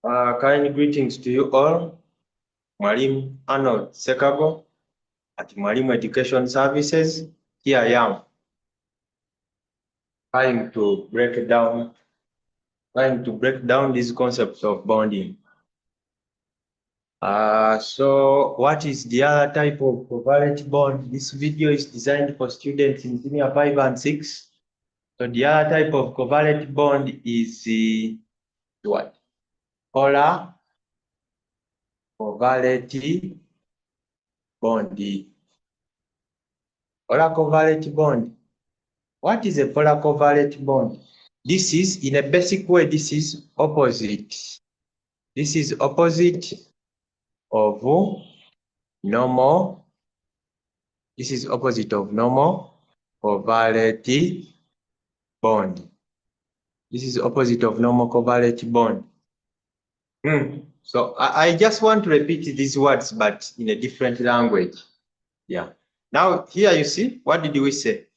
Kind greetings to you all. Mwalimu Arnold Sekago at Mwalimu Education Services. Here I am trying to break down these concepts of bonding. So what is the other type of covalent bond? This video is designed for students in senior 5 and 6. So the other type of covalent bond is what? Polar covalent bond. Polar covalent bond. What is a polar covalent bond? This is, in a basic way, this is opposite. This is opposite of normal. This is opposite of normal covalent bond. This is opposite of normal covalent bond. So I just want to repeat these words, but in a different language. Yeah. Now here you see, what did we say?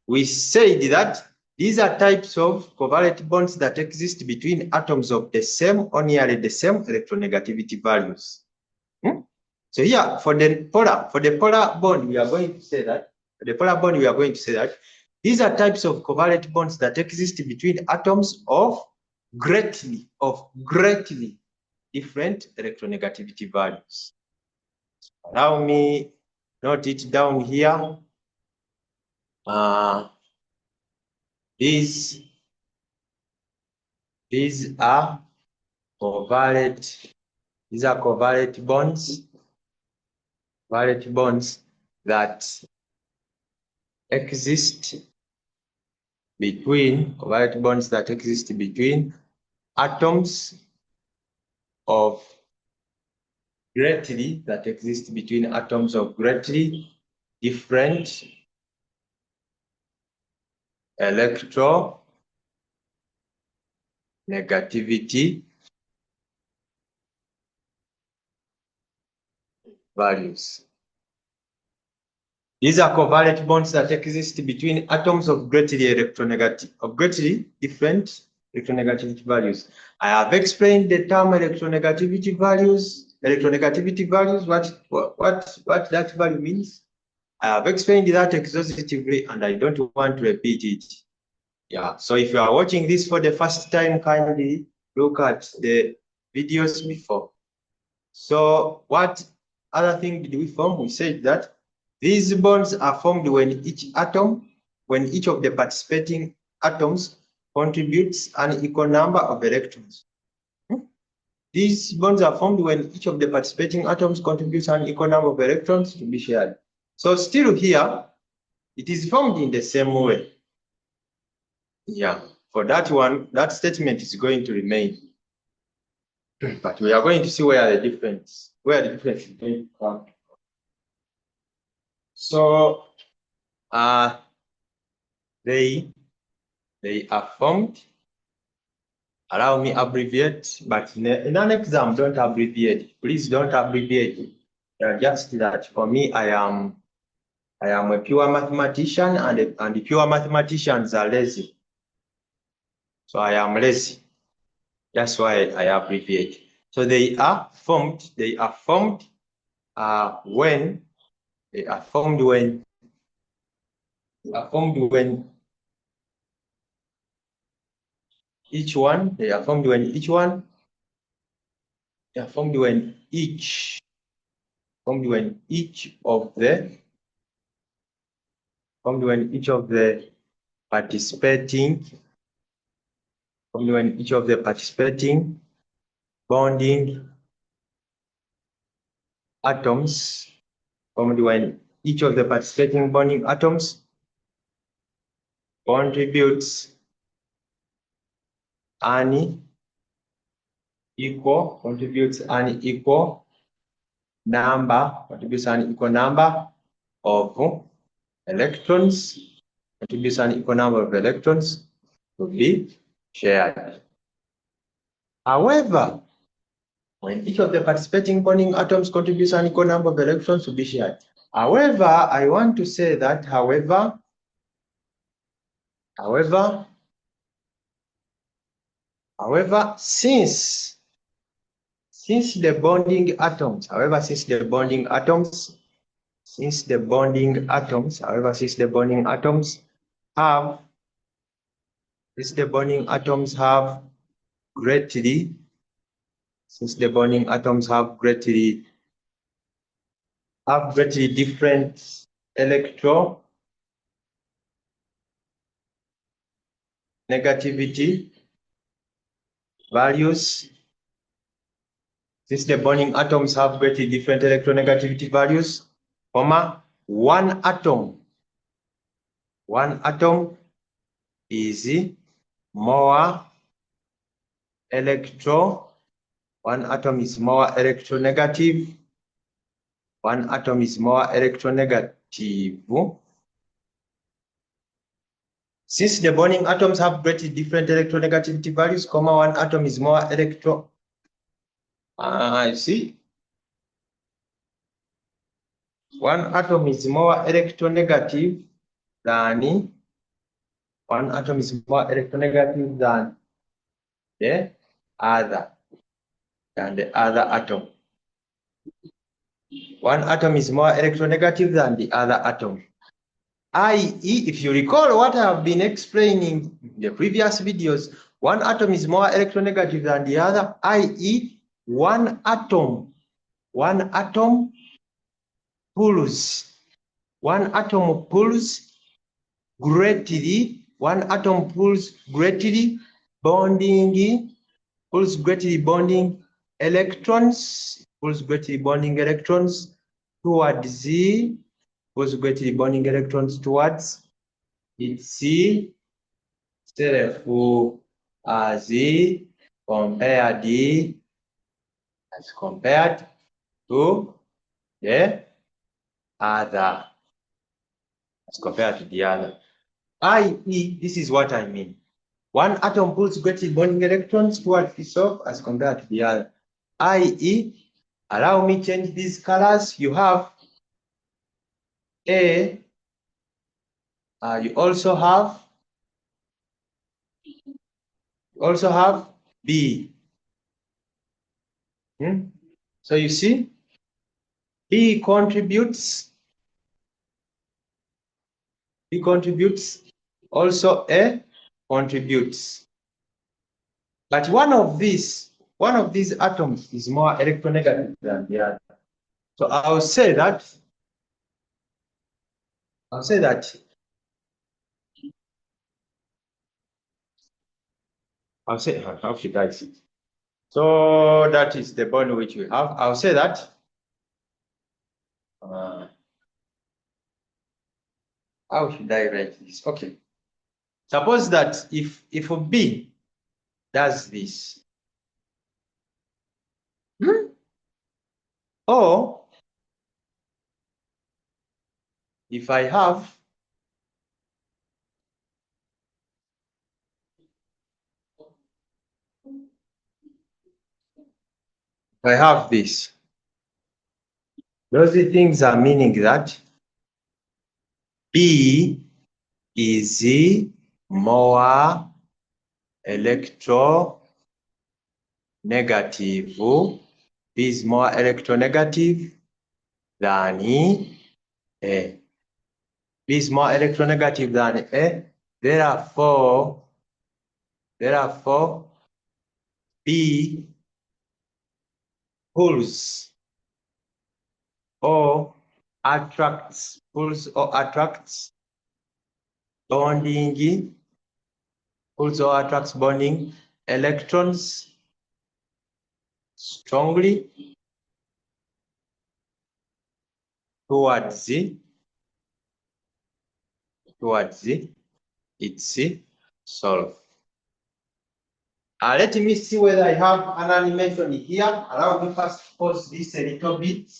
We said that these are types of covalent bonds that exist between atoms of the same or nearly the same electronegativity values. So here for the polar bond, we are going to say that these are types of covalent bonds that exist between atoms of greatly different electronegativity values. Allow me note it down here. These are covalent bonds that exist between atoms of greatly different electronegativity values. These are covalent bonds that exist between atoms of greatly different electronegativity values. I have explained the term electronegativity values, what that value means. I have explained that exhaustively and I don't want to repeat it. Yeah, so if you are watching this for the first time, kindly look at the videos before. So what other thing did we form? We said that these bonds are formed when each of the participating atoms contributes an equal number of electrons. These bonds are formed when each of the participating atoms contributes an equal number of electrons to be shared. So still here, it is formed in the same way. Yeah, for that one, that statement is going to remain. But we are going to see where the difference is going to come. So they are formed. Allow me abbreviate, but in an exam, don't abbreviate. Please don't abbreviate. Just that for me, I am a pure mathematician, and pure mathematicians are lazy. So I am lazy. That's why I abbreviate. So they are formed when each of the participating bonding atoms contributes an equal number of electrons, to be shared. However, when each of the participating bonding atoms contributes an equal number of electrons to be shared. However, I want to say that, however, since Since the bonding atoms, however, since the bonding atoms have greatly different electronegativity values. Since the bonding atoms have greatly different electronegativity values, one atom is more electronegative, one atom is more electronegative. Since the bonding atoms have greatly different electronegativity values, one atom is more I see. One atom is more electronegative than the other atom. One atom is more electronegative than the other atom. I.e., if you recall what I have been explaining in the previous videos, one atom is more electronegative than the other, i.e., one atom pulls greatly, bonding electrons, towards its self as compared to the other. I.e., this is what I mean. One atom pulls greatly bonding electrons towards itself as compared to the other. I.e., allow me change these colors. You have A, you also have B. So you see, B contributes, also A contributes. But one of these atoms is more electronegative than the other. So I'll say that how should I say? So that is the bond which we have. I'll say that how should I write this? Okay. Suppose that if B does this, or if I have this, those things are meaning that B is more electronegative. B is more electronegative than A. B is more electronegative than A. Therefore, B pulls or attracts bonding electrons strongly towards its solve. Let me see whether I have an animation here. Allow me first pause this a little bit.